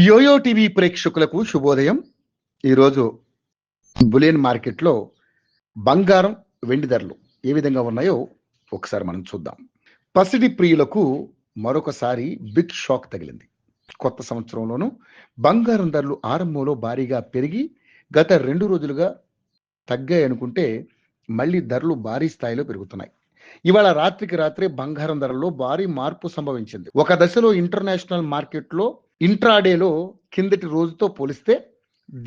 Yo-yo TV ప్రేక్షకులకు శుభోదయం. ఈరోజు బులియన్ మార్కెట్లో బంగారం, వెండి ధరలు ఏ విధంగా ఉన్నాయో ఒకసారి మనం చూద్దాం. పసిడి ప్రియులకు మరొకసారి బిగ్ షాక్ తగిలింది. కొత్త సంవత్సరంలోనూ బంగారం ధరలు ఆరంభంలో భారీగా పెరిగి గత 2 రోజులుగా తగ్గాయనుకుంటే మళ్ళీ ధరలు భారీ స్థాయిలో పెరుగుతున్నాయి. ఇవాళ రాత్రికి రాత్రే బంగారం ధరల్లో భారీ మార్పు సంభవించింది. ఒక దశలో ఇంటర్నేషనల్ మార్కెట్లో ఇంట్రాడేలో కిందటి రోజుతో పోలిస్తే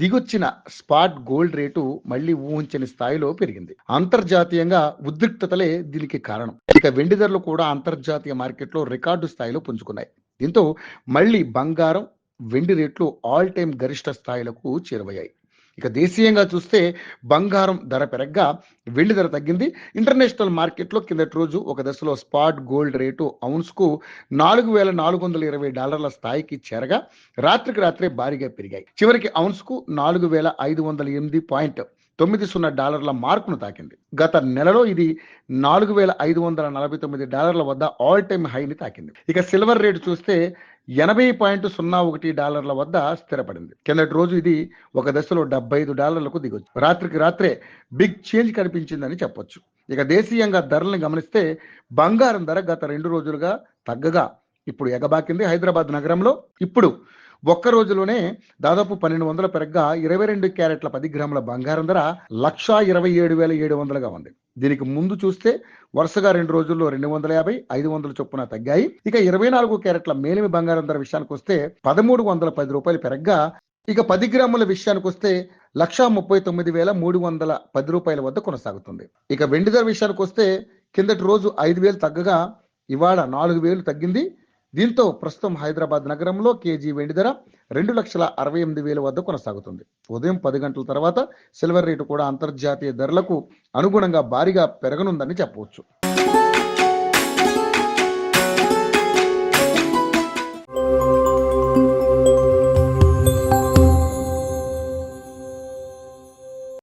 దిగొచ్చిన స్పాట్ గోల్డ్ రేటు మళ్ళీ ఊహించని స్థాయిలో పెరిగింది. అంతర్జాతీయంగా ఉద్రిక్తతలే దీనికి కారణం. ఇక వెండి ధరలు కూడా అంతర్జాతీయ మార్కెట్లో రికార్డు స్థాయిలో పుంజుకున్నాయి. దీంతో మళ్ళీ బంగారం, వెండి రేట్లు ఆల్ టైమ్ గరిష్ట స్థాయిలకు చేరువయ్యాయి. ఇక దేశీయంగా చూస్తే బంగారం ధర పెరగ్గా వెండి ధర తగ్గింది. ఇంటర్నేషనల్ మార్కెట్లో కిందటి రోజు ఒక దశలో స్పాట్ గోల్డ్ రేటు ఔన్స్కు $4,420 స్థాయికి చేరగా రాత్రికి రాత్రే భారీగా పెరిగాయి. చివరికి ఔన్స్కు $4,508.90 మార్కును తాకింది. గత నెలలో ఇది $4,549 వద్ద ఆల్ టైమ్ హైని తాకింది. ఇక సిల్వర్ రేటు చూస్తే $80.01 వద్ద స్థిరపడింది. కిందటి రోజు ఇది ఒక దశలో $75కు దిగొచ్చు. రాత్రికి రాత్రే బిగ్ చేంజ్ కనిపించిందని చెప్పొచ్చు. ఇక దేశీయంగా ధరలను గమనిస్తే బంగారం ధర గత 2 రోజులుగా తగ్గగా ఇప్పుడు ఎగబాకింది. హైదరాబాద్ నగరంలో ఇప్పుడు ఒక్క రోజులోనే దాదాపు 1200 పెరగ్గా 22 క్యారెట్ల 10 గ్రాముల బంగారం ధర 1,27,700గా ఉంది. దీనికి ముందు చూస్తే వరుసగా 2 రోజుల్లో 250, 500 చొప్పున తగ్గాయి. ఇక 24 క్యారెట్ల మేలిమి బంగారం ధర విషయానికి వస్తే $1,310 పెరగ్గా ఇక 10 గ్రాముల విషయానికి వస్తే 1,39,310 వద్ద కొనసాగుతుంది. ఇక వెండి ధర విషయానికి వస్తే కిందటి రోజు 5,000 తగ్గగా ఇవాళ 4,000 తగ్గింది. దీంతో ప్రస్తుతం హైదరాబాద్ నగరంలో కేజీ వెండి ధర 2,68,000 వద్ద కొనసాగుతుంది. ఉదయం 10 గంటల తర్వాత సిల్వర్ రేటు కూడా అంతర్జాతీయ ధరలకు అనుగుణంగా భారీగా పెరగనుందని చెప్పవచ్చు.